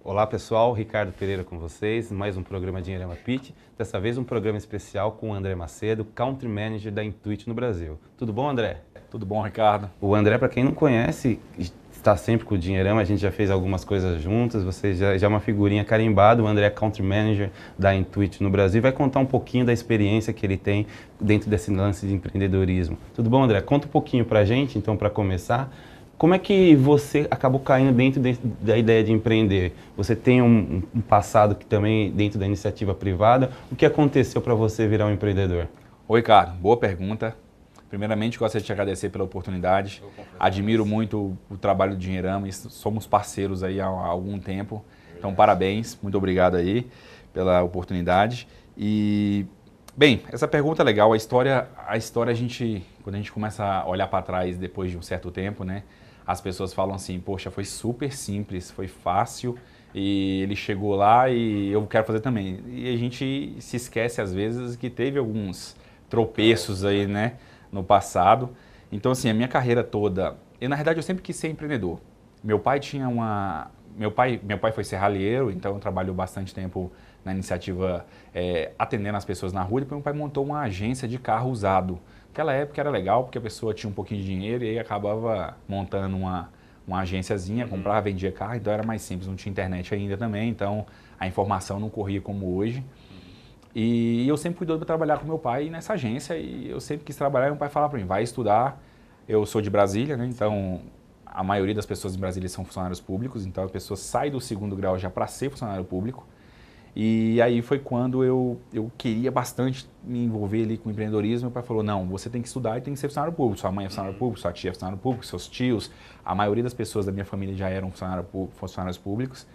Olá pessoal, Ricardo Pereira com vocês, mais um programa Dinheirama Pitch, dessa vez um programa especial com o André Macedo, Country Manager da Intuit no Brasil. Tudo bom, André? Tudo bom, Ricardo? O André, para quem não conhece, está sempre com o Dinheirama, a gente já fez algumas coisas juntas, você já é uma figurinha carimbada, o André é Country Manager da Intuit no Brasil, vai contar um pouquinho da experiência que ele tem dentro desse lance de empreendedorismo. Tudo bom, André? Conta um pouquinho para a gente, então, para começar. Como é que você acabou caindo dentro da ideia de empreender? Você tem um passado que também dentro da iniciativa privada. O que aconteceu para você virar um empreendedor? Oi, Ricardo. Boa pergunta. Primeiramente, gostaria de te agradecer pela oportunidade. Admiro muito o trabalho do Dinheirama e somos parceiros aí há algum tempo. Então, parabéns. Muito obrigado aí pela oportunidade. E, bem, essa pergunta é legal. A história a gente, quando a gente começa a olhar para trás depois de um certo tempo, né? As pessoas falam assim, poxa, foi super simples, foi fácil e ele chegou lá e eu quero fazer também. E a gente se esquece às vezes que teve alguns tropeços aí, né, no passado. Então assim, a minha carreira toda, na verdade eu sempre quis ser empreendedor. Meu pai foi serralheiro, então trabalhou bastante tempo na iniciativa atendendo as pessoas na rua. Depois meu pai montou uma agência de carro usado. Naquela época era legal porque a pessoa tinha um pouquinho de dinheiro e aí acabava montando uma agênciazinha, comprava, vendia carro, então era mais simples, não tinha internet ainda também, então a informação não corria como hoje. E eu sempre fui doido para trabalhar com meu pai nessa agência e eu sempre quis trabalhar e meu pai falava para mim, vai estudar. Eu sou de Brasília, né? Então a maioria das pessoas em Brasília são funcionários públicos, então a pessoa sai do segundo grau já para ser funcionário público. E aí foi quando eu queria bastante me envolver ali com empreendedorismo. Meu pai falou, não, você tem que estudar e tem que ser funcionário público. Sua mãe é funcionário público, sua tia é funcionário público, seus tios. A maioria das pessoas da minha família já eram funcionários públicos.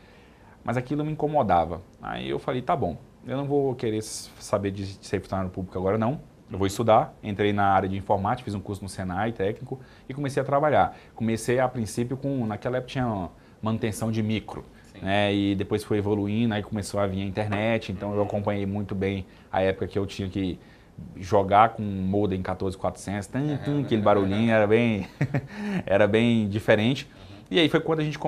Mas aquilo me incomodava. Aí eu falei, tá bom, eu não vou querer saber de ser funcionário público agora não. Eu vou estudar, entrei na área de informática, fiz um curso no Senai técnico e comecei a trabalhar. Comecei a princípio naquela época tinha manutenção de micro. Né, e depois foi evoluindo, aí começou a vir a internet, então eu acompanhei muito bem a época que eu tinha que jogar com um modem 14400, aquele barulhinho era bem diferente. E aí foi quando a gente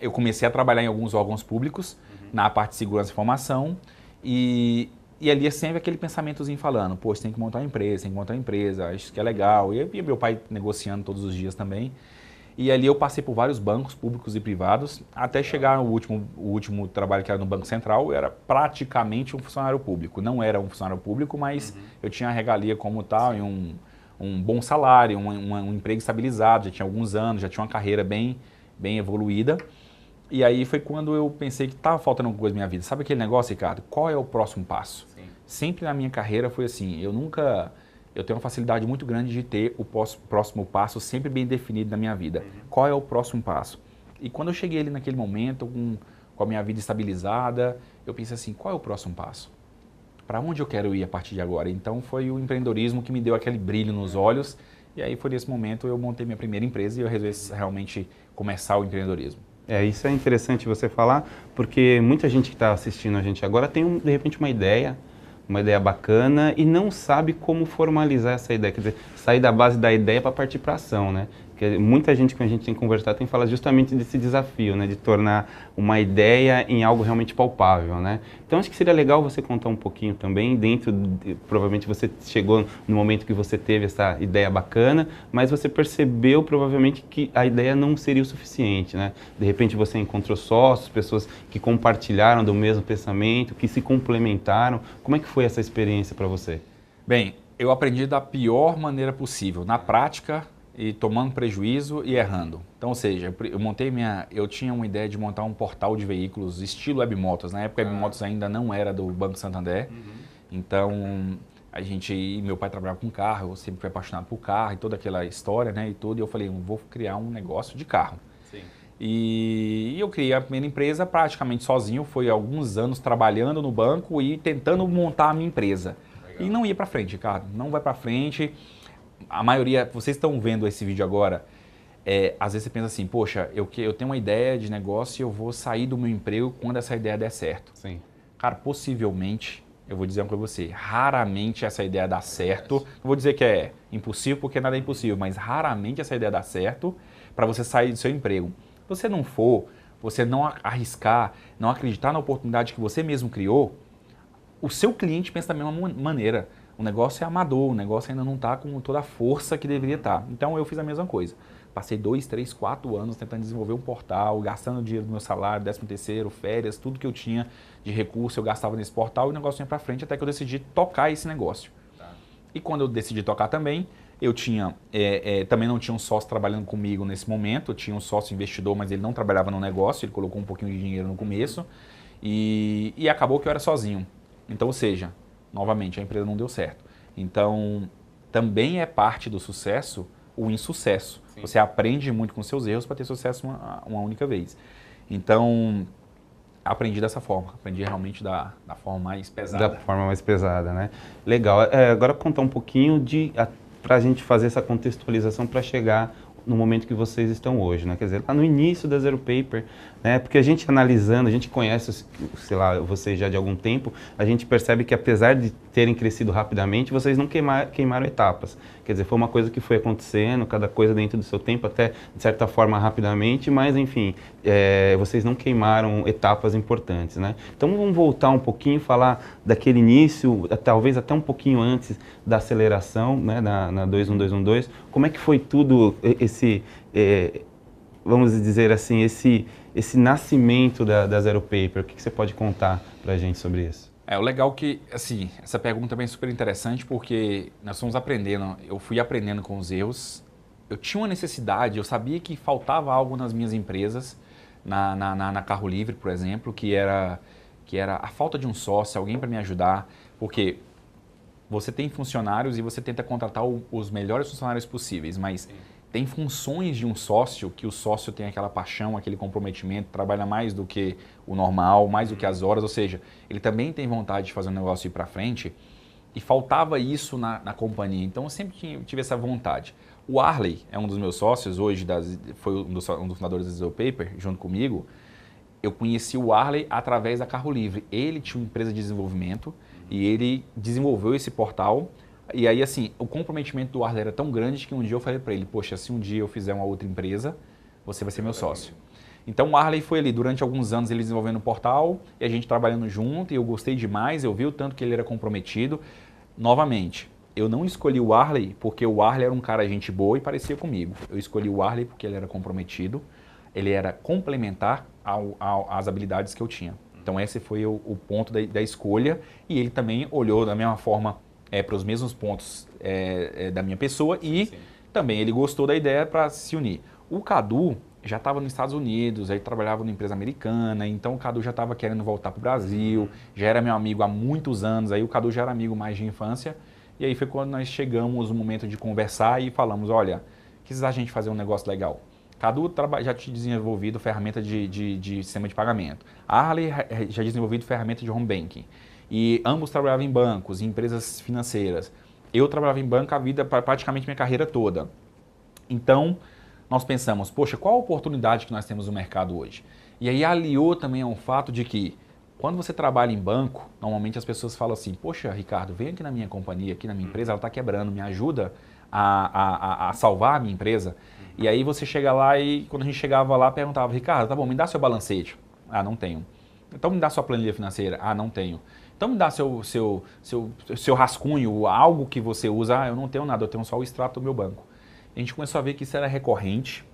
eu comecei a trabalhar em alguns órgãos públicos, na parte de segurança e informação, e ali é sempre aquele pensamentozinho falando, pô, você tem que montar uma empresa, acho que é legal, e meu pai negociando todos os dias também. E ali eu passei por vários bancos públicos e privados, até chegar no último trabalho que era no Banco Central, eu era praticamente um funcionário público. Não era um funcionário público, mas eu tinha a regalia como tal, e um bom salário, um emprego estabilizado, já tinha alguns anos, já tinha uma carreira bem evoluída. E aí foi quando eu pensei que estava faltando alguma coisa na minha vida. Sabe aquele negócio, Ricardo? Qual é o próximo passo? Sim. Sempre na minha carreira foi assim, eu tenho uma facilidade muito grande de ter o próximo passo sempre bem definido na minha vida. Qual é o próximo passo? E quando eu cheguei ali naquele momento, com a minha vida estabilizada, eu pensei assim, qual é o próximo passo? Para onde eu quero ir a partir de agora? Então foi o empreendedorismo que me deu aquele brilho nos olhos. E aí foi nesse momento eu montei minha primeira empresa e eu resolvi realmente começar o empreendedorismo. Isso é interessante você falar, porque muita gente que está assistindo a gente agora tem, de repente, uma ideia bacana e não sabe como formalizar essa ideia, quer dizer, sair da base da ideia para partir para a ação, né? Porque muita gente que a gente tem conversado tem falado justamente desse desafio, né? De tornar uma ideia em algo realmente palpável, né? Então acho que seria legal você contar um pouquinho também, provavelmente você chegou no momento que você teve essa ideia bacana, mas você percebeu provavelmente que a ideia não seria o suficiente, né? De repente você encontrou sócios, pessoas que compartilharam do mesmo pensamento, que se complementaram. Como é que foi essa experiência para você? Bem, eu aprendi da pior maneira possível, na prática, e tomando prejuízo e errando. Então, ou seja, eu tinha uma ideia de montar um portal de veículos estilo Webmotos. Na época, a Webmotos ainda não era do Banco Santander. Então, meu pai trabalhava com carro, eu sempre fui apaixonado por carro e toda aquela história, né, e tudo. E eu falei, eu vou criar um negócio de carro. Sim. E eu criei a primeira empresa praticamente sozinho. Foi alguns anos trabalhando no banco e tentando montar a minha empresa. Legal. E não ia para frente, Ricardo. Não vai para frente. A maioria, vocês estão vendo esse vídeo agora, às vezes você pensa assim, poxa, eu tenho uma ideia de negócio e eu vou sair do meu emprego quando essa ideia der certo. Sim. Cara, possivelmente, eu vou dizer uma coisa pra você, raramente essa ideia dá certo. Não vou dizer que é impossível, porque nada é impossível, mas raramente essa ideia dá certo para você sair do seu emprego. Se você não for, você não arriscar, não acreditar na oportunidade que você mesmo criou, o seu cliente pensa da mesma maneira. O negócio é amador, o negócio ainda não está com toda a força que deveria estar. Então eu fiz a mesma coisa. Passei 2, 3, 4 anos tentando desenvolver um portal, gastando dinheiro do meu salário, 13º, férias, tudo que eu tinha de recurso eu gastava nesse portal e o negócio ia para frente até que eu decidi tocar esse negócio. Tá. E quando eu decidi tocar também, eu tinha, também não tinha um sócio trabalhando comigo nesse momento, eu tinha um sócio investidor, mas ele não trabalhava no negócio, ele colocou um pouquinho de dinheiro no começo e acabou que eu era sozinho. Então, ou seja, novamente, a empresa não deu certo. Então, também é parte do sucesso o insucesso. Sim. Você aprende muito com seus erros para ter sucesso uma única vez. Então, aprendi dessa forma. Aprendi realmente da forma mais pesada. Da forma mais pesada, né? Legal. Agora contar um pouquinho para a gente fazer essa contextualização para chegar no momento que vocês estão hoje, né? Quer dizer, lá no início da Zero Paper, né? Porque a gente analisando, a gente conhece, sei lá, vocês já de algum tempo, a gente percebe que apesar de terem crescido rapidamente, vocês não queimaram etapas. Quer dizer, foi uma coisa que foi acontecendo, cada coisa dentro do seu tempo, até de certa forma rapidamente, mas enfim, vocês não queimaram etapas importantes, né? Então vamos voltar um pouquinho, falar daquele início, talvez até um pouquinho antes da aceleração, né? Na 21212, como é que foi tudo vamos dizer assim, esse nascimento da Zero Paper? O que você pode contar para a gente sobre isso? O legal que, assim, essa pergunta também é super interessante porque nós fomos aprendendo, eu fui aprendendo com os erros, eu tinha uma necessidade, eu sabia que faltava algo nas minhas empresas, na Carro Livre, por exemplo, que era a falta de um sócio, alguém para me ajudar, porque você tem funcionários e você tenta contratar os melhores funcionários possíveis, mas tem funções de um sócio que o sócio tem aquela paixão, aquele comprometimento, trabalha mais do que o normal, mais do que as horas, ou seja, ele também tem vontade de fazer um negócio ir para frente e faltava isso na companhia. Então eu sempre tive essa vontade. O Arley é um dos meus sócios, hoje foi um dos fundadores da Zero Paper, junto comigo. Eu conheci o Arley através da Carro Livre. Ele tinha uma empresa de desenvolvimento e ele desenvolveu esse portal. E aí, assim, o comprometimento do Arley era tão grande que um dia eu falei para ele, poxa, se um dia eu fizer uma outra empresa, você vai ser meu sócio. Então o Arley foi ali, durante alguns anos ele desenvolvendo o portal e a gente trabalhando junto e eu gostei demais, eu vi o tanto que ele era comprometido. Novamente, eu não escolhi o Arley porque o Arley era um cara gente boa e parecia comigo. Eu escolhi o Arley porque ele era comprometido, ele era complementar às habilidades que eu tinha. Então esse foi o ponto da escolha e ele também olhou da mesma forma para os mesmos pontos da minha pessoa e sim, também ele gostou da ideia para se unir. O Cadu já estava nos Estados Unidos, aí trabalhava numa empresa americana, então o Cadu já estava querendo voltar para o Brasil, já era meu amigo há muitos anos, aí o Cadu já era amigo mais de infância, e aí foi quando nós chegamos no momento de conversar e falamos, olha, que se a gente fazer um negócio legal? Cadu já tinha desenvolvido ferramenta de sistema de pagamento, Arley já desenvolvido ferramenta de home banking, e ambos trabalhavam em bancos, em empresas financeiras. Eu trabalhava em banco praticamente minha carreira toda. Então, nós pensamos, poxa, qual a oportunidade que nós temos no mercado hoje? E aí aliou também ao fato de que, quando você trabalha em banco, normalmente as pessoas falam assim, poxa, Ricardo, vem aqui na minha companhia, aqui na minha empresa, ela está quebrando, me ajuda a salvar a minha empresa. E aí você chega lá e, quando a gente chegava lá, perguntava, Ricardo, tá bom, me dá seu balancete. Ah, não tenho. Então me dá sua planilha financeira. Ah, não tenho. Então me dá seu rascunho, algo que você usa. Ah, eu não tenho nada, eu tenho só o extrato do meu banco. A gente começou a ver que isso era recorrente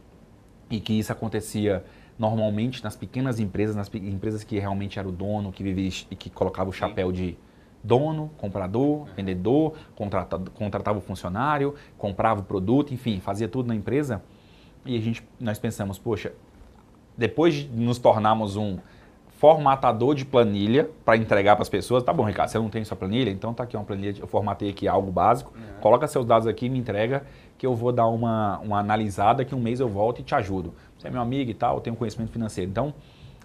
e que isso acontecia normalmente nas pequenas empresas, nas empresas que realmente era o dono, que vivia e que colocava o chapéu de dono, comprador, vendedor, contratava o funcionário, comprava o produto, enfim, fazia tudo na empresa. E nós pensamos, poxa, depois de nos tornarmos um formatador de planilha para entregar para as pessoas. Tá bom, Ricardo, você não tem sua planilha? Então tá aqui uma planilha, eu formatei aqui algo básico, coloca seus dados aqui, me entrega, que eu vou dar uma analisada, que um mês eu volto e te ajudo. Você é meu amigo e tal, eu tenho conhecimento financeiro. Então,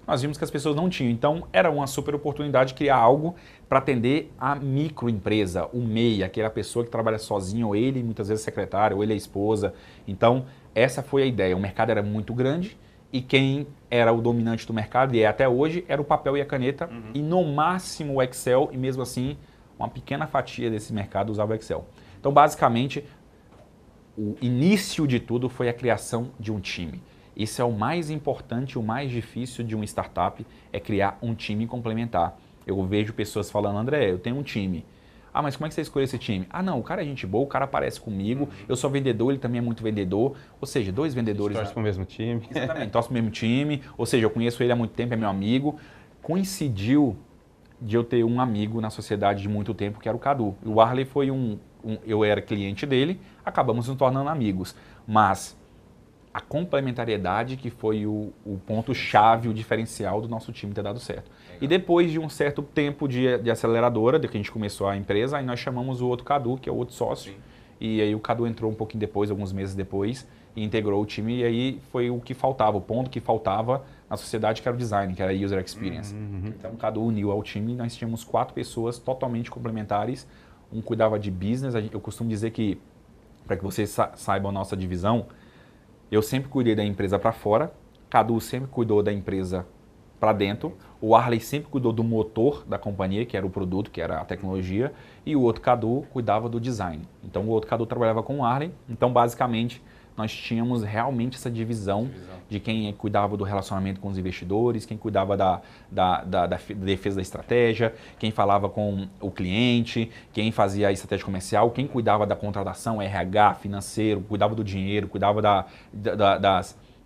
nós vimos que as pessoas não tinham. Então, era uma super oportunidade de criar algo para atender a microempresa, o MEI, aquela pessoa que trabalha sozinho, ou ele, muitas vezes secretário, ou ele é esposa. Então, essa foi a ideia. O mercado era muito grande e quem era o dominante do mercado, e é até hoje, era o papel e a caneta, e no máximo o Excel, e mesmo assim, uma pequena fatia desse mercado usava o Excel. Então, basicamente, o início de tudo foi a criação de um time. Isso é o mais importante, o mais difícil de uma startup, é criar um time complementar. Eu vejo pessoas falando, André, eu tenho um time. Ah, mas como é que você escolheu esse time? Ah, não, o cara é gente boa, o cara parece comigo, eu sou vendedor, ele também é muito vendedor. Ou seja, dois vendedores... Torce para o mesmo time. Exatamente, torce pro mesmo time. Ou seja, eu conheço ele há muito tempo, é meu amigo. Coincidiu de eu ter um amigo na sociedade de muito tempo, que era o Cadu. O Arley foi eu era cliente dele, acabamos nos tornando amigos. Mas a complementariedade que foi o ponto-chave, o diferencial do nosso time ter dado certo. Legal. E depois de um certo tempo de aceleradora, de que a gente começou a empresa, aí nós chamamos o outro Cadu, que é o outro sócio. Sim. E aí o Cadu entrou um pouquinho depois, alguns meses depois, e integrou o time. E aí foi o que faltava, o ponto que faltava na sociedade, que era o design, que era a user experience. Então o Cadu uniu ao time e nós tínhamos 4 pessoas totalmente complementares. Um cuidava de business. Eu costumo dizer que, para que vocês saibam a nossa divisão, eu sempre cuidei da empresa para fora, Cadu sempre cuidou da empresa para dentro, o Arley sempre cuidou do motor da companhia, que era o produto, que era a tecnologia, e o outro Cadu cuidava do design. Então o outro Cadu trabalhava com o Arley, então basicamente nós tínhamos realmente essa divisão de quem cuidava do relacionamento com os investidores, quem cuidava da defesa da estratégia, quem falava com o cliente, quem fazia a estratégia comercial, quem cuidava da contratação, RH, financeiro, cuidava do dinheiro, cuidava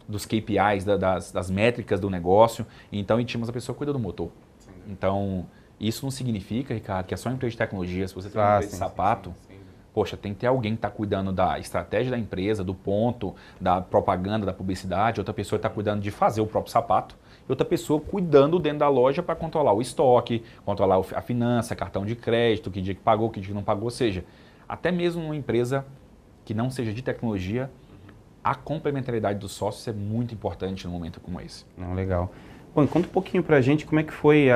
dos KPIs, das métricas do negócio. Então, e tínhamos a pessoa que cuida do motor. Sim. Então, isso não significa, Ricardo, que é só uma empresa de tecnologia. Se você tem uma empresa de sapato, poxa, tem que ter alguém que está cuidando da estratégia da empresa, do ponto, da propaganda, da publicidade, outra pessoa está cuidando de fazer o próprio sapato, e outra pessoa cuidando dentro da loja para controlar o estoque, controlar a finança, cartão de crédito, que dia que pagou, que dia que não pagou. Ou seja, até mesmo uma empresa que não seja de tecnologia, a complementariedade dos sócios é muito importante num momento como esse. Não, legal. Bom, conta um pouquinho para a gente como é que foi,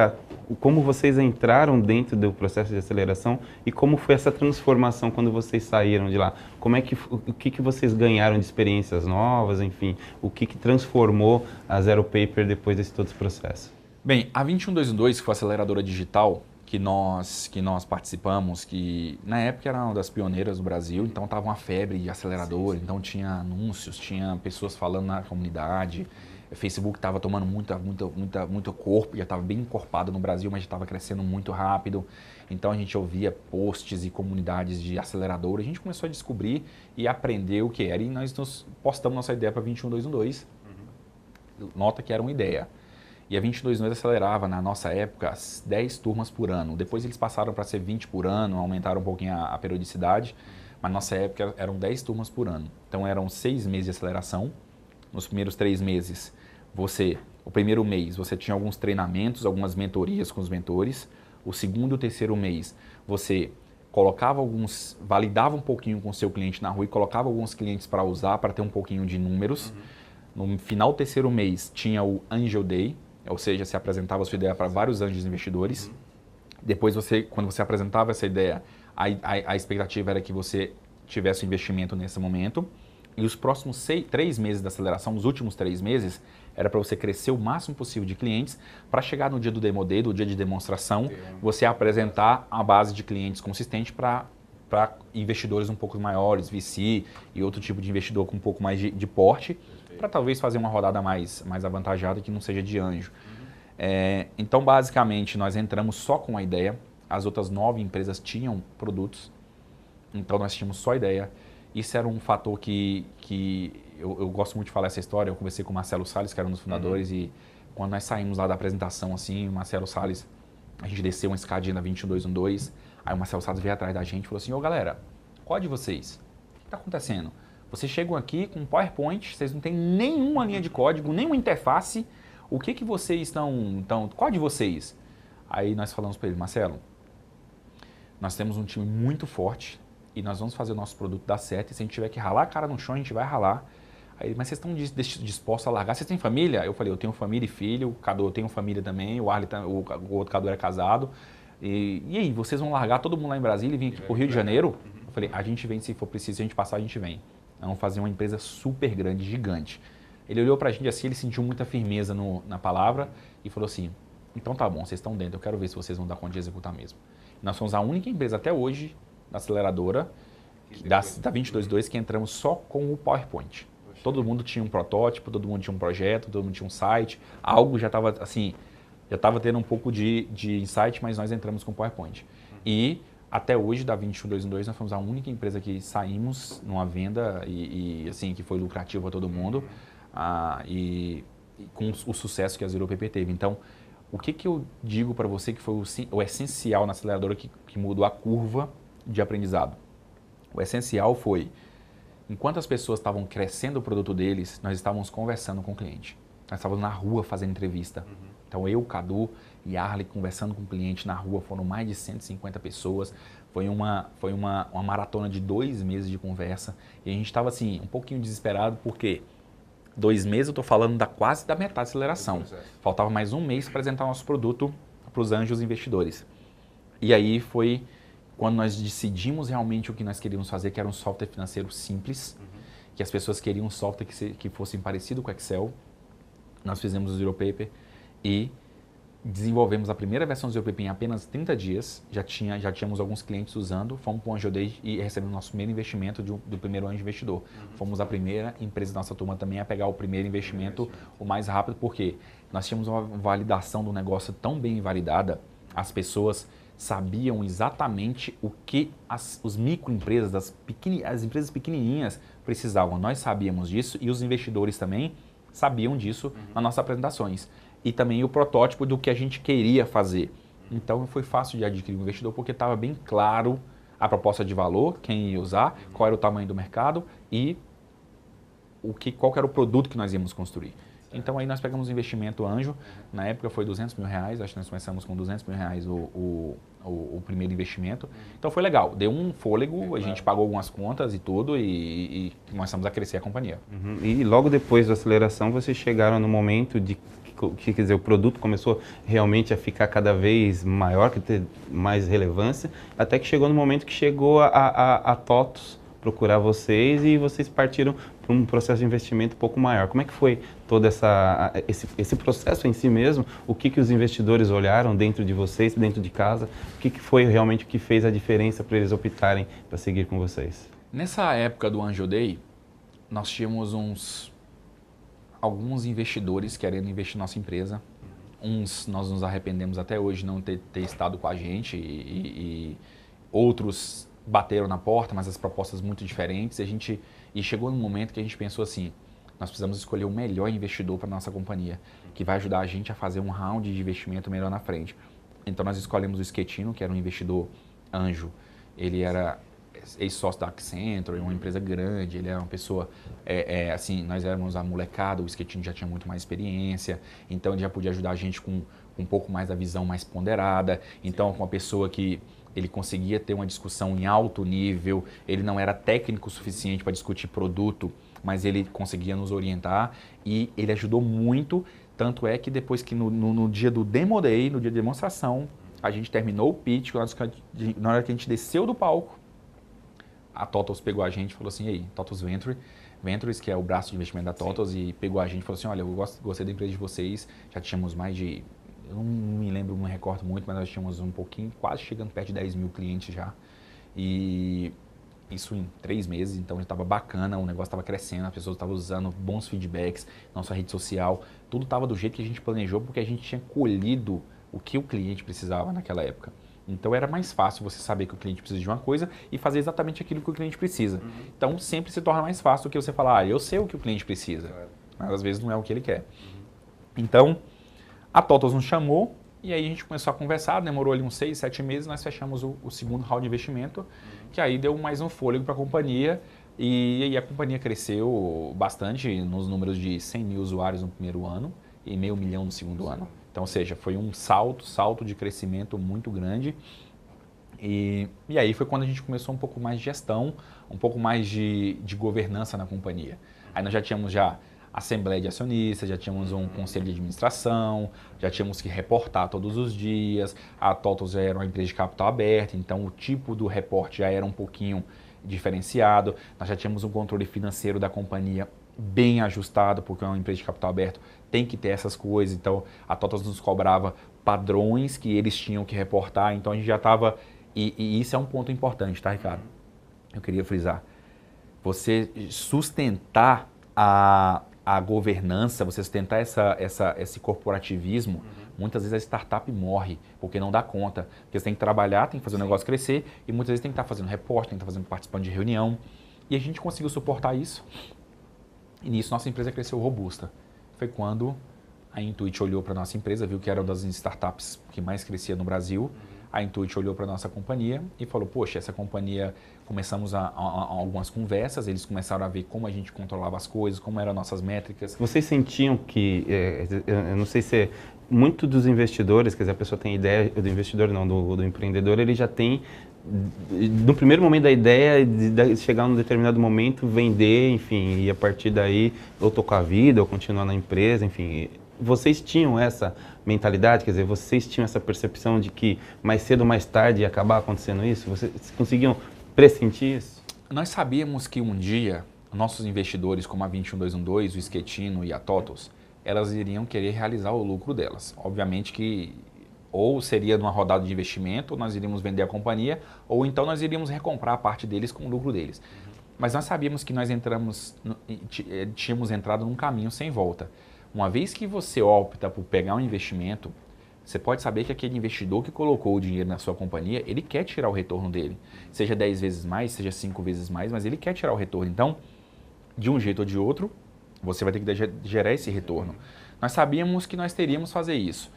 como vocês entraram dentro do processo de aceleração e como foi essa transformação quando vocês saíram de lá. O que vocês ganharam de experiências novas, enfim, o que transformou a Zero Paper depois desse todo esse processo? Bem, a 21212, que foi a aceleradora digital que nós participamos, que na época era uma das pioneiras do Brasil, então estava uma febre de acelerador, então tinha anúncios, tinha pessoas falando na comunidade. O Facebook estava tomando muito corpo, já estava bem encorpado no Brasil, mas já estava crescendo muito rápido. Então a gente ouvia posts e comunidades de acelerador. A gente começou a descobrir e aprender o que era. E nós postamos nossa ideia para 21212. Nota que era uma ideia. E a 21212 acelerava, na nossa época, 10 turmas por ano. Depois eles passaram para ser 20 por ano, aumentaram um pouquinho a periodicidade. Mas na nossa época eram 10 turmas por ano. Então eram 6 meses de aceleração. Nos primeiros 3 meses, o primeiro mês, você tinha alguns treinamentos, algumas mentorias com os mentores. O segundo e o terceiro mês, você validava um pouquinho com o seu cliente na rua e colocava alguns clientes para usar, para ter um pouquinho de números. No final do terceiro mês, tinha o Angel Day, ou seja, você apresentava a sua ideia para vários anjos investidores. Depois, quando você apresentava essa ideia, a expectativa era que você tivesse um investimento nesse momento. E os próximos 3 meses da aceleração, os últimos 3 meses, era para você crescer o máximo possível de clientes, para chegar no dia do Demo Day, do dia de demonstração, você apresentar a base de clientes consistente para investidores um pouco maiores, VC e outro tipo de investidor com um pouco mais de porte, para talvez fazer uma rodada mais avantajada que não seja de anjo. Então, basicamente, nós entramos só com a ideia, as outras 9 empresas tinham produtos, então nós tínhamos só a ideia. Isso era um fator que eu gosto muito de falar essa história. Eu conversei com o Marcelo Salles, que era um dos fundadores, e quando nós saímos lá da apresentação, assim, o Marcelo Salles, a gente desceu uma escadinha na 21212, aí o Marcelo Salles veio atrás da gente e falou assim: ô galera, qual de vocês? O que está acontecendo? Vocês chegam aqui com um PowerPoint, vocês não têm nenhuma linha de código, nenhuma interface, o que vocês estão... Qual de vocês? Aí nós falamos para ele: Marcelo, nós temos um time muito forte, e nós vamos fazer o nosso produto dar certo, e se a gente tiver que ralar a cara no chão, a gente vai ralar. Aí, mas vocês estão dispostos a largar? Vocês têm família? Eu falei: eu tenho família e filho, o Cadu eu tenho família também, o outro Cadu era casado. E aí, vocês vão largar todo mundo lá em Brasília e vir aqui pro Rio de Janeiro? Eu falei: a gente vem, se for preciso, se a gente passar, a gente vem. vamos fazer uma empresa super grande, gigante. Ele olhou pra gente assim, ele sentiu muita firmeza na palavra e falou assim, então tá bom, vocês estão dentro, eu quero ver se vocês vão dar conta de executar mesmo. Nós somos a única empresa até hoje, da aceleradora, da 222, que entramos só com o PowerPoint. Todo mundo tinha um protótipo, todo mundo tinha um projeto, todo mundo tinha um site, algo já estava assim, já estava tendo um pouco de insight, mas nós entramos com o PowerPoint. E até hoje, da 212, nós fomos a única empresa que saímos numa venda e assim, que foi lucrativa para todo mundo e com o sucesso que a Zero PP teve. Então, o que eu digo para você que foi o essencial na aceleradora que mudou a curva de aprendizado? O essencial foi, enquanto as pessoas estavam crescendo o produto deles, nós estávamos conversando com o cliente. Nós estávamos na rua fazendo entrevista. Então eu, Cadu e Arley conversando com o cliente na rua, foram mais de 150 pessoas. Foi uma maratona de 2 meses de conversa. E a gente estava assim, um pouquinho desesperado, porque 2 meses eu estou falando quase da metade da aceleração. Faltava mais 1 mês para apresentar nosso produto para os anjos investidores. E aí foi quando nós decidimos realmente o que nós queríamos fazer, que era um software financeiro simples, que as pessoas queriam um software que fosse parecido com o Excel. Nós fizemos o Zero Paper e desenvolvemos a primeira versão do Zero Paper em apenas 30 dias. Já tínhamos alguns clientes usando, fomos para o Anjo Day e recebemos nosso primeiro investimento do primeiro anjo investidor. Fomos a primeira empresa da nossa turma também a pegar o primeiro investimento o mais rápido, porque nós tínhamos uma validação do negócio tão bem validada, as pessoas sabiam exatamente o que os microempresas, as empresas pequenininhas precisavam. Nós sabíamos disso e os investidores também sabiam disso nas nossas apresentações. E também o protótipo do que a gente queria fazer. Então foi fácil de adquirir um investidor porque estava bem claro a proposta de valor, quem ia usar, qual era o tamanho do mercado e qual era o produto que nós íamos construir. Então aí nós pegamos um investimento anjo, na época foi R$200 mil, acho que nós começamos com R$200 mil o primeiro investimento. Então foi legal, deu um fôlego, a gente pagou algumas contas e tudo e começamos a crescer a companhia. E logo depois da aceleração vocês chegaram no momento de que, quer dizer, o produto começou realmente a ficar cada vez maior, que ter mais relevância, até que chegou no momento que chegou a TOTVS procurar vocês e vocês partiram para um processo de investimento um pouco maior. Como é que foi todo esse processo em si mesmo? O que os investidores olharam dentro de vocês, dentro de casa? O que foi realmente o que fez a diferença para eles optarem para seguir com vocês? Nessa época do Anjo Day, nós tínhamos alguns investidores querendo investir na nossa empresa. Uns nós nos arrependemos até hoje de não ter estado com a gente e outros bateram na porta, mas as propostas muito diferentes. E chegou num momento que a gente pensou assim, nós precisamos escolher o melhor investidor para a nossa companhia, que vai ajudar a gente a fazer um round de investimento melhor na frente. Então nós escolhemos o Schettino, que era um investidor anjo. Ele era ex-sócio da Accenture, uma empresa grande, ele era uma pessoa, assim, nós éramos a molecada, o Schettino já tinha muito mais experiência, então ele já podia ajudar a gente com um pouco mais da visão mais ponderada, então com uma pessoa que ele conseguia ter uma discussão em alto nível, ele não era técnico o suficiente para discutir produto, mas ele conseguia nos orientar e ele ajudou muito, tanto é que depois que no dia do Demo Day, no dia de demonstração, a gente terminou o pitch, na hora que a gente desceu do palco, a TOTVS pegou a gente e falou assim, ei, TOTVS Ventures, que é o braço de investimento da TOTVS, e pegou a gente e falou assim, olha, eu gostei da empresa de vocês, já tínhamos mais de, eu não me lembro, não me recordo muito, mas nós tínhamos um pouquinho, quase chegando perto de 10 mil clientes já, e isso em 3 meses, então já estava bacana, o negócio estava crescendo, as pessoas estavam usando bons feedbacks, nossa rede social, tudo estava do jeito que a gente planejou, porque a gente tinha colhido o que o cliente precisava naquela época. Então era mais fácil você saber que o cliente precisa de uma coisa e fazer exatamente aquilo que o cliente precisa. Então sempre se torna mais fácil do que você falar, eu sei o que o cliente precisa, mas às vezes não é o que ele quer. Então a TOTVS nos chamou e aí a gente começou a conversar, demorou ali uns 6, 7 meses, nós fechamos o segundo round de investimento, que aí deu mais um fôlego para a companhia e a companhia cresceu bastante nos números de 100 mil usuários no primeiro ano e 500 mil no segundo ano. Então, ou seja, foi um salto de crescimento muito grande e aí foi quando a gente começou um pouco mais de gestão, um pouco mais de governança na companhia. Aí nós já tínhamos assembleia de acionistas, já tínhamos um conselho de administração, já tínhamos que reportar todos os dias, a TOTVS já era uma empresa de capital aberto, então o tipo do reporte já era um pouquinho diferenciado, nós já tínhamos um controle financeiro da companhia bem ajustado, porque é uma empresa de capital aberto, tem que ter essas coisas. Então, a TOTVS nos cobrava padrões que eles tinham que reportar, então a gente já estava... E isso é um ponto importante, tá, Ricardo? Eu queria frisar. Você sustentar a governança, você sustentar esse corporativismo, muitas vezes a startup morre, porque não dá conta. Porque você tem que trabalhar, tem que fazer o negócio crescer, e muitas vezes tem que estar fazendo reporte, tem que estar participando de reunião. E a gente conseguiu suportar isso. E nisso nossa empresa cresceu robusta. Foi quando a Intuit olhou para a nossa empresa, viu que era uma das startups que mais crescia no Brasil. A Intuit olhou para a nossa companhia e falou, poxa, essa companhia, começamos algumas conversas, eles começaram a ver como a gente controlava as coisas, como eram nossas métricas. Vocês sentiam que, eu não sei se muito dos investidores, quer dizer, a pessoa tem ideia, do investidor não, do empreendedor, ele já tem, no primeiro momento da ideia, de chegar num determinado momento, vender, enfim, e a partir daí ou tocar a vida, ou continuar na empresa, enfim. Vocês tinham essa mentalidade, quer dizer, vocês tinham essa percepção de que mais cedo ou mais tarde ia acabar acontecendo isso? Vocês conseguiam pressentir isso? Nós sabíamos que um dia, nossos investidores, como a 21212, o Schettino e a TOTVS, elas iriam querer realizar o lucro delas. Obviamente que ou seria numa rodada de investimento, ou nós iríamos vender a companhia, ou então nós iríamos recomprar a parte deles com o lucro deles. Mas nós sabíamos que nós tínhamos entrado num caminho sem volta. Uma vez que você opta por pegar um investimento, você pode saber que aquele investidor que colocou o dinheiro na sua companhia, ele quer tirar o retorno dele. Seja 10 vezes mais, seja 5 vezes mais, mas ele quer tirar o retorno. Então, de um jeito ou de outro, você vai ter que gerar esse retorno. Nós sabíamos que nós teríamos que fazer isso.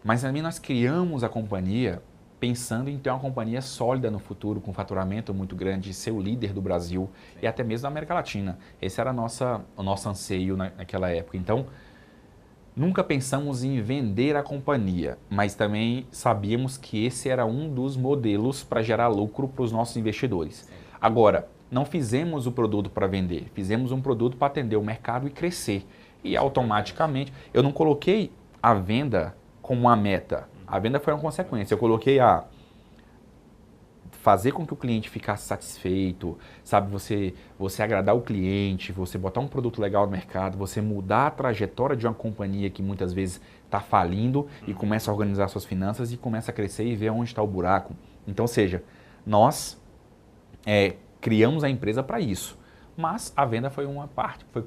Mas também nós criamos a companhia pensando em ter uma companhia sólida no futuro, com faturamento muito grande, ser o líder do Brasil e até mesmo da América Latina. Esse era o nosso anseio naquela época. Então, nunca pensamos em vender a companhia, mas também sabíamos que esse era um dos modelos para gerar lucro para os nossos investidores. Agora, não fizemos o produto para vender, fizemos um produto para atender o mercado e crescer. E automaticamente, eu não coloquei a venda como uma meta. A venda foi uma consequência. Eu coloquei a fazer com que o cliente ficasse satisfeito, sabe, você agradar o cliente, você botar um produto legal no mercado, você mudar a trajetória de uma companhia que muitas vezes está falindo e começa a organizar suas finanças e começa a crescer e ver onde está o buraco. Então, ou seja, nós criamos a empresa para isso, mas a venda foi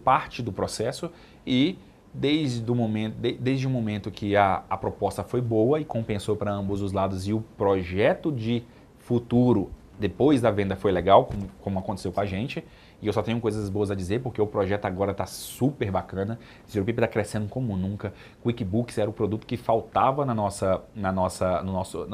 parte do processo e desde o momento que a proposta foi boa e compensou para ambos os lados e o projeto de futuro, depois da venda foi legal, como aconteceu com a gente, e eu só tenho coisas boas a dizer, porque o projeto agora está super bacana, Zero Paper está crescendo como nunca, QuickBooks era o produto que faltava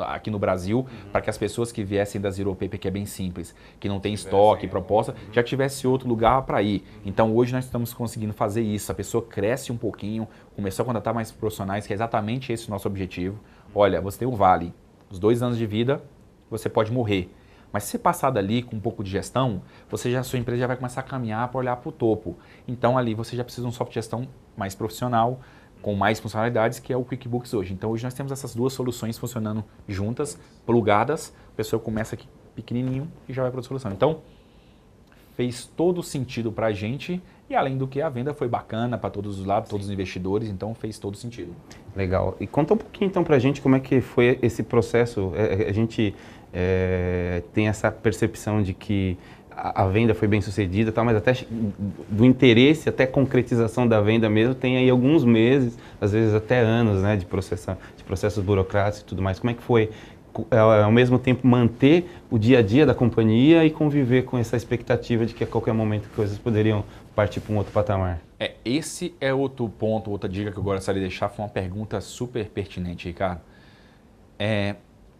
aqui no Brasil, para que as pessoas que viessem da Zero Paper, que é bem simples, que não tem estoque, proposta, já tivesse outro lugar para ir. Então hoje nós estamos conseguindo fazer isso, a pessoa cresce um pouquinho, começou a contratar mais profissionais, que é exatamente esse o nosso objetivo. Olha, você tem um vale, os 2 anos de vida, você pode morrer. Mas se você passar dali com um pouco de gestão, sua empresa já vai começar a caminhar para olhar para o topo. Então ali você já precisa de um software de gestão mais profissional, com mais funcionalidades, que é o QuickBooks hoje. Então hoje nós temos essas duas soluções funcionando juntas, plugadas, a pessoa começa aqui pequenininho e já vai para outra solução. Então fez todo sentido para a gente e além do que a venda foi bacana para todos os lados, todos os investidores, então fez todo sentido. Legal. E conta um pouquinho então para a gente como é que foi esse processo. A gente tem essa percepção de que a venda foi bem sucedida, tá? Mas até do interesse até concretização da venda mesmo tem aí alguns meses, às vezes até anos, né, de processos burocráticos e tudo mais. Como é que foi ao mesmo tempo manter o dia a dia da companhia e conviver com essa expectativa de que a qualquer momento coisas poderiam partir para um outro patamar? Esse é outro ponto, outra dica que eu gostaria de deixar, foi uma pergunta super pertinente, Ricardo.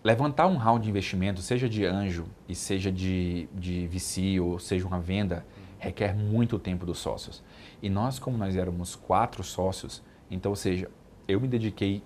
Levantar um round de investimento, seja de anjo e seja de VC ou seja uma venda, requer muito tempo dos sócios. E nós, como nós éramos 4 sócios, então, ou seja, eu me dediquei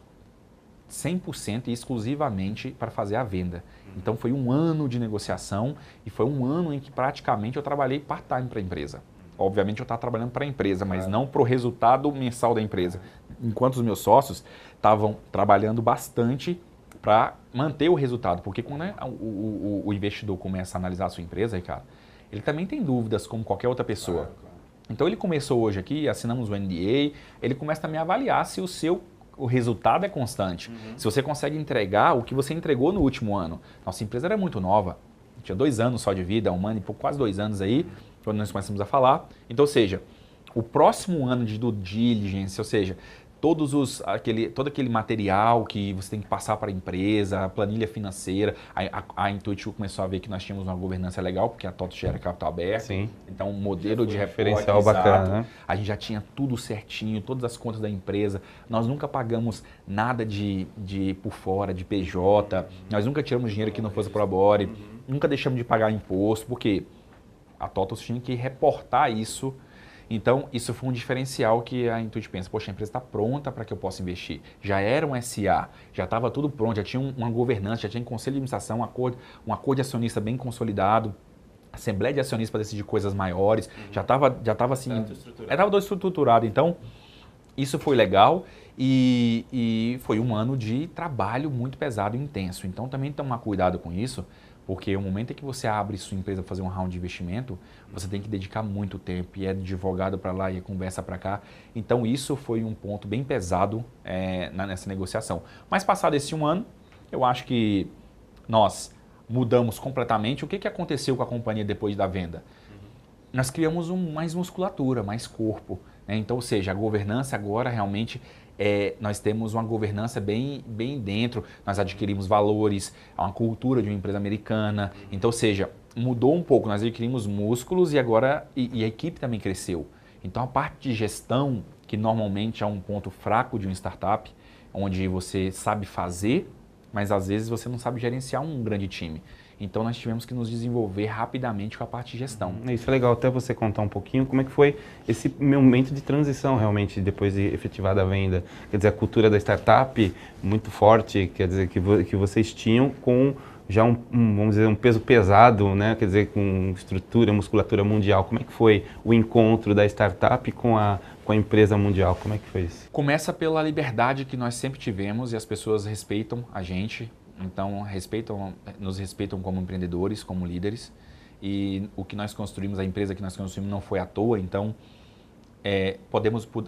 100% e exclusivamente para fazer a venda. Então foi um ano de negociação e foi um ano em que praticamente eu trabalhei part-time para a empresa. Obviamente eu estava trabalhando para a empresa, mas não para o resultado mensal da empresa. Enquanto os meus sócios estavam trabalhando bastante para manter o resultado. Porque quando o investidor começa a analisar a sua empresa, Ricardo, ele também tem dúvidas como qualquer outra pessoa. Então ele começou hoje aqui, assinamos o NDA, ele começa também a avaliar se o resultado é constante. Se você consegue entregar o que você entregou no último ano. Nossa empresa era muito nova, tinha 2 anos só de vida, 1 ano e pouco, quase 2 anos aí, quando nós começamos a falar. Então, ou seja, o próximo ano de due diligence, ou seja, todo aquele material que você tem que passar para a empresa, a planilha financeira, a Intuit começou a ver que nós tínhamos uma governança legal, porque a TOTVS gera capital aberto. Sim. Então, um modelo de referencial bacana, né? A gente já tinha tudo certinho, todas as contas da empresa. Nós nunca pagamos nada de por fora, de PJ. Nós nunca tiramos dinheiro que não fosse pro Labore. Nunca deixamos de pagar imposto, porque a TOTVS tinha que reportar isso. Então, isso foi um diferencial que a Intuit pensa, poxa, a empresa está pronta para que eu possa investir. Já era um SA, já estava tudo pronto, já tinha uma governança, já tinha um conselho de administração, um acordo de acionista bem consolidado, assembleia de acionistas para decidir coisas maiores, já estava assim, estava tudo estruturado. Então, isso foi legal e foi um ano de trabalho muito pesado e intenso. Então, também tomar cuidado com isso, porque o momento em que você abre sua empresa para fazer um round de investimento, você tem que dedicar muito tempo, e é advogado para lá e é conversa para cá. Então isso foi um ponto bem pesado nessa negociação. Mas passado esse 1 ano, eu acho que nós mudamos completamente. O que aconteceu com a companhia depois da venda? Nós criamos mais musculatura, mais corpo. Né? Então, ou seja, a governança agora realmente... nós temos uma governança bem dentro, nós adquirimos valores, uma cultura de uma empresa americana. Então, ou seja, mudou um pouco, nós adquirimos músculos e agora a equipe também cresceu. Então, a parte de gestão, que normalmente é um ponto fraco de uma startup, onde você sabe fazer, mas às vezes você não sabe gerenciar um grande time. Então, nós tivemos que nos desenvolver rapidamente com a parte de gestão. Isso é legal, até você contar um pouquinho como é que foi esse momento de transição realmente, depois de efetivada a venda. Quer dizer, a cultura da startup muito forte, quer dizer, que vocês tinham com já vamos dizer, um peso pesado, né? Quer dizer, com estrutura, musculatura mundial. Como é que foi o encontro da startup com a empresa mundial? Como é que foi isso? Começa pela liberdade que nós sempre tivemos e as pessoas respeitam a gente. Então, nos respeitam como empreendedores, como líderes. E o que nós construímos, a empresa que nós construímos não foi à toa. Então,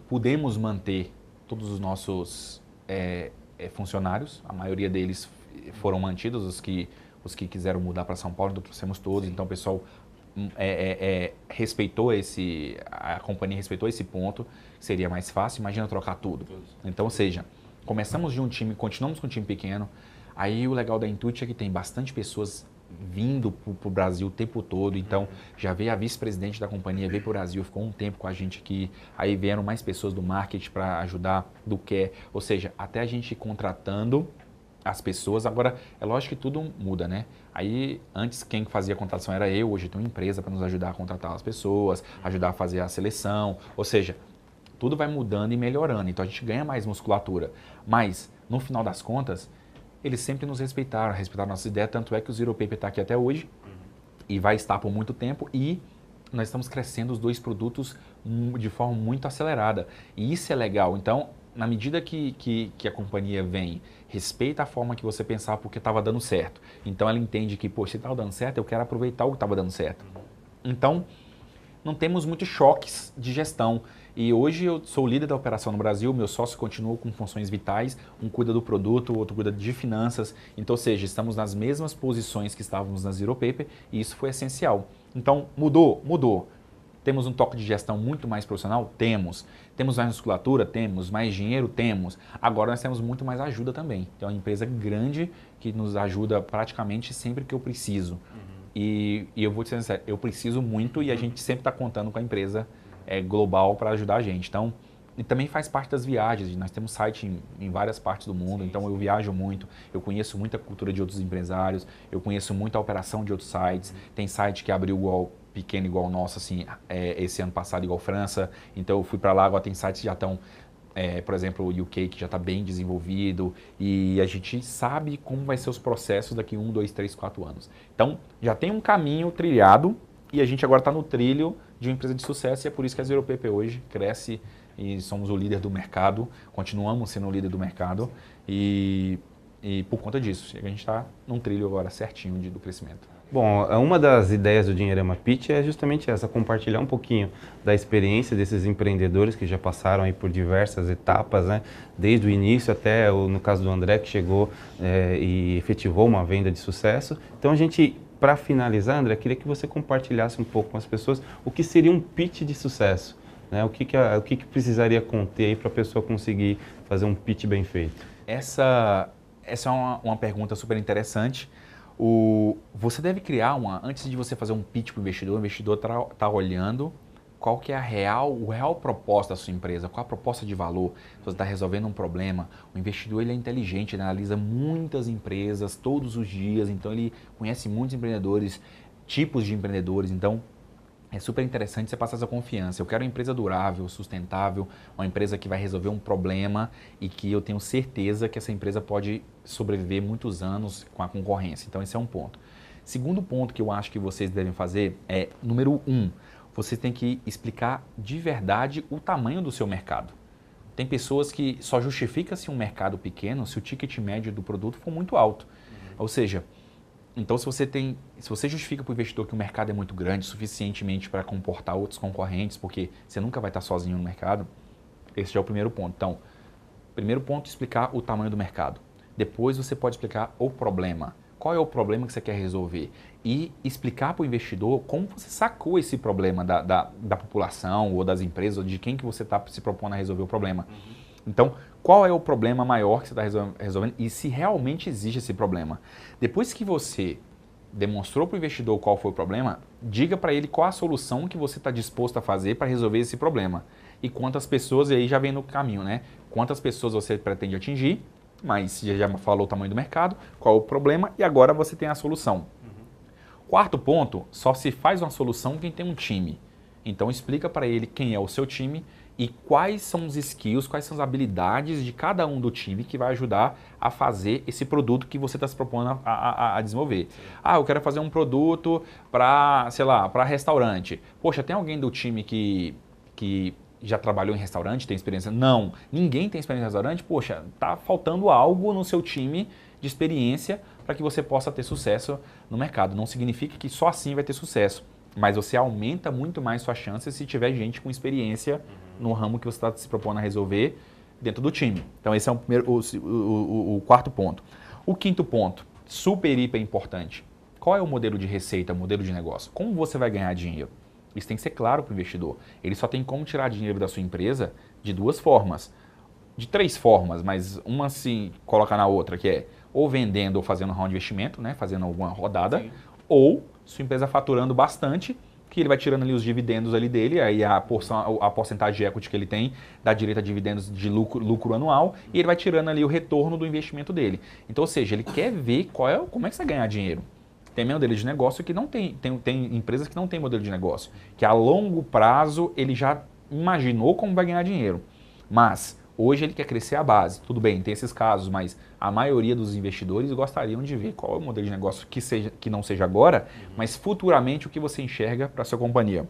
pudemos manter todos os nossos funcionários. A maioria deles foram mantidos, os que quiseram mudar para São Paulo, então trouxemos todos. Então, o pessoal respeitou a companhia respeitou esse ponto. Seria mais fácil, imagina trocar tudo. Então, ou seja, começamos de um time, continuamos com um time pequeno. Aí o legal da Intuit é que tem bastante pessoas vindo para o Brasil o tempo todo. Então, já veio a vice-presidente da companhia, veio para o Brasil, ficou um tempo com a gente aqui. Aí vieram mais pessoas do marketing para ajudar, do care. Ou seja, até a gente contratando as pessoas. Agora, é lógico que tudo muda, né? Aí, antes quem fazia a contratação era eu, hoje tem uma empresa para nos ajudar a contratar as pessoas, ajudar a fazer a seleção. Ou seja, tudo vai mudando e melhorando. Então, a gente ganha mais musculatura. Mas, no final das contas... eles sempre nos respeitaram nossas ideias, tanto é que o Zero Paper está aqui até hoje e vai estar por muito tempo e nós estamos crescendo os 2 produtos de forma muito acelerada. E isso é legal. Então, na medida que a companhia vem, respeita a forma que você pensava porque estava dando certo. Então, ela entende que, se estava dando certo, eu quero aproveitar o que estava dando certo. Então, não temos muitos choques de gestão. E hoje eu sou o líder da operação no Brasil, meu sócio continua com funções vitais, um cuida do produto, o outro cuida de finanças. Então, ou seja, estamos nas mesmas posições que estávamos na Zero Paper e isso foi essencial. Então, mudou. Temos um toque de gestão muito mais profissional? Temos. Temos mais musculatura? Temos. Mais dinheiro? Temos. Agora nós temos muito mais ajuda também. Tem uma empresa grande que nos ajuda praticamente sempre que eu preciso. E eu vou te ser sincero, eu preciso muito e a gente sempre está contando com a empresa global para ajudar a gente. Então, e também faz parte das viagens. Nós temos site em várias partes do mundo, então eu viajo muito, eu conheço muita cultura de outros empresários, eu conheço muita operação de outros sites. Tem site que abriu pequeno igual o nosso, assim, esse ano passado igual França. Então eu fui para lá, agora tem sites que já estão, por exemplo, o UK que já está bem desenvolvido e a gente sabe como vai ser os processos daqui 1, 2, 3, 4 anos. Então já tem um caminho trilhado e a gente agora está no trilho de uma empresa de sucesso e é por isso que a Zero Paper hoje cresce e somos o líder do mercado, continuamos sendo o líder do mercado e por conta disso, a gente está num trilho agora certinho do crescimento. Bom, uma das ideias do Dinheirama Pitch é justamente essa, compartilhar um pouquinho da experiência desses empreendedores que já passaram aí por diversas etapas, né? Desde o início até, no caso do André, que chegou e efetivou uma venda de sucesso. Então a gente, para finalizar, André, queria que você compartilhasse um pouco com as pessoas o que seria um pitch de sucesso, né? O que precisaria conter aí para a pessoa conseguir fazer um pitch bem feito? Essa é uma pergunta super interessante. Você deve criar antes de você fazer um pitch para o investidor tá olhando qual que é o real propósito da sua empresa, qual a proposta de valor. Se você está resolvendo um problema, o investidor ele é inteligente, ele analisa muitas empresas todos os dias, então ele conhece muitos empreendedores, tipos de empreendedores, então é super interessante você passar essa confiança. Eu quero uma empresa durável, sustentável, uma empresa que vai resolver um problema e que eu tenho certeza que essa empresa pode sobreviver muitos anos com a concorrência. Então esse é um ponto. Segundo ponto que eu acho que vocês devem fazer é, número 1, você tem que explicar de verdade o tamanho do seu mercado. Tem pessoas que só justifica-se um mercado pequeno se o ticket médio do produto for muito alto. Ou seja, então, se você justifica para o investidor que o mercado é muito grande, suficientemente para comportar outros concorrentes, porque você nunca vai estar sozinho no mercado, esse é o primeiro ponto. Então, primeiro ponto, explicar o tamanho do mercado. Depois, você pode explicar o problema. Qual é o problema que você quer resolver? E explicar para o investidor como você sacou esse problema da população ou das empresas, ou de quem que você está se propondo a resolver o problema. Então, qual é o problema maior que você está resolvendo e se realmente existe esse problema. Depois que você demonstrou para o investidor qual foi o problema, diga para ele qual a solução que você está disposto a fazer para resolver esse problema. E quantas pessoas, e aí já vem no caminho, né? Quantas pessoas você pretende atingir, mas você já falou o tamanho do mercado, qual é o problema e agora você tem a solução. Quarto ponto, só se faz uma solução quem tem um time. Então explica para ele quem é o seu time e quais são os skills, quais são as habilidades de cada um do time que vai ajudar a fazer esse produto que você está se propondo a desenvolver. Ah, eu quero fazer um produto para, sei lá, para restaurante. Poxa, tem alguém do time que já trabalhou em restaurante, tem experiência? Não, ninguém tem experiência em restaurante. Poxa, tá faltando algo no seu time de experiência para que você possa ter sucesso no mercado. Não significa que só assim vai ter sucesso, mas você aumenta muito mais suas chances se tiver gente com experiência no ramo que você está se propondo a resolver dentro do time. Então esse é o quarto ponto. O quinto ponto, super, hiper importante. Qual é o modelo de receita, o modelo de negócio? Como você vai ganhar dinheiro? Isso tem que ser claro para o investidor. Ele só tem como tirar dinheiro da sua empresa de duas formas. De três formas, mas uma se coloca na outra, que é ou vendendo ou fazendo um round de investimento, né, fazendo alguma rodada, sim, ou sua empresa faturando bastante, que ele vai tirando ali os dividendos ali dele, aí a porcentagem de equity que ele tem dá direito a dividendos de lucro anual, e ele vai tirando ali o retorno do investimento dele. Então, ou seja, ele quer ver como é que você vai ganhar dinheiro. Tem modelo de negócio que não tem empresas que não têm modelo de negócio, que a longo prazo ele já imaginou como vai ganhar dinheiro, mas hoje ele quer crescer a base. Tudo bem, tem esses casos, mas a maioria dos investidores gostariam de ver qual é o modelo de negócio que não seja agora, mas futuramente o que você enxerga para a sua companhia.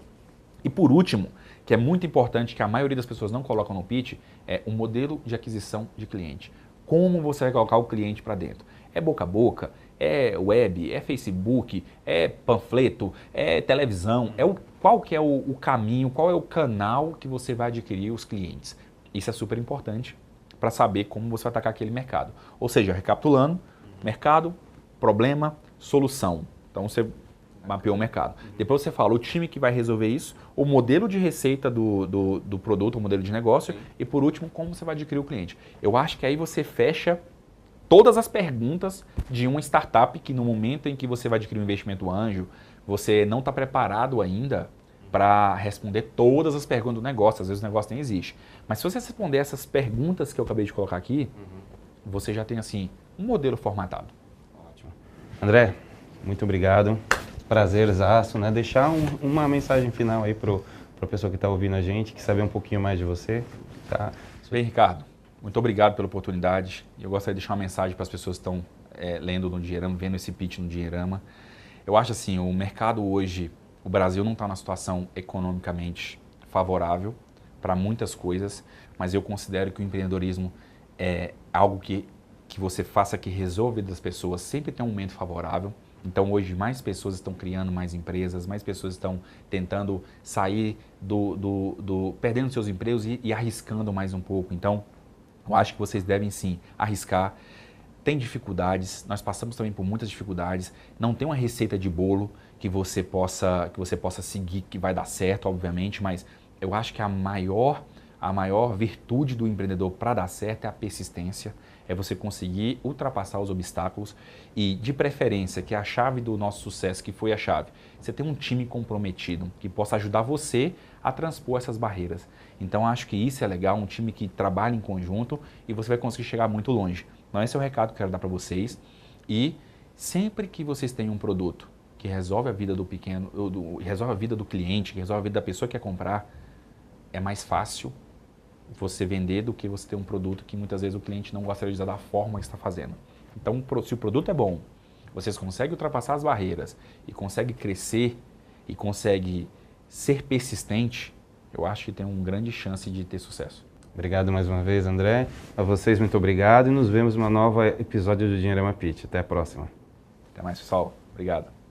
E por último, que é muito importante, que a maioria das pessoas não colocam no pitch, é o modelo de aquisição de cliente. Como você vai colocar o cliente para dentro? É boca a boca? É web? É Facebook? É panfleto? É televisão? Qual que é o caminho? Qual é o canal que você vai adquirir os clientes? Isso é super importante para saber como você vai atacar aquele mercado. Ou seja, recapitulando, mercado, problema, solução. Então você mapeou o mercado. Depois você fala o time que vai resolver isso, o modelo de receita do produto, o modelo de negócio, e por último, como você vai adquirir o cliente. Eu acho que aí você fecha todas as perguntas de uma startup que no momento em que você vai adquirir um investimento anjo, você não está preparado ainda para responder todas as perguntas do negócio. Às vezes o negócio nem existe. Mas se você responder essas perguntas que eu acabei de colocar aqui, você já tem assim um modelo formatado. Ótimo. André, muito obrigado. Prazerzaço, né? Deixar uma mensagem final aí para a pessoa que está ouvindo a gente, que saber um pouquinho mais de você. Tá? Bem, Ricardo, muito obrigado pela oportunidade. Eu gostaria de deixar uma mensagem para as pessoas que estão lendo no Dinheirama, vendo esse pitch no Dinheirama. Eu acho assim, o mercado hoje, o Brasil não está numa situação economicamente favorável para muitas coisas, mas eu considero que o empreendedorismo é algo que você faça que resolva das pessoas, sempre tem um momento favorável. Então hoje mais pessoas estão criando mais empresas, mais pessoas estão tentando sair perdendo seus empregos e arriscando mais um pouco. Então eu acho que vocês devem sim arriscar. Tem dificuldades, nós passamos também por muitas dificuldades, não tem uma receita de bolo que você possa seguir, que vai dar certo, obviamente, mas eu acho que a maior virtude do empreendedor para dar certo é a persistência, é você conseguir ultrapassar os obstáculos e, de preferência, que é a chave do nosso sucesso, que foi a chave, você ter um time comprometido, que possa ajudar você a transpor essas barreiras. Então, acho que isso é legal, um time que trabalha em conjunto e você vai conseguir chegar muito longe. Então, esse é o recado que eu quero dar para vocês. E sempre que vocês têm um produto que resolve a vida do pequeno, resolve a vida do cliente, que resolve a vida da pessoa que quer comprar, é mais fácil você vender do que você ter um produto que muitas vezes o cliente não gostaria de usar da forma que está fazendo. Então, se o produto é bom, vocês conseguem ultrapassar as barreiras e conseguem crescer e conseguem ser persistente, eu acho que tem uma grande chance de ter sucesso. Obrigado mais uma vez, André. A vocês, muito obrigado e nos vemos em um novo episódio do Dinheirama Pitch. Até a próxima. Até mais, pessoal. Obrigado.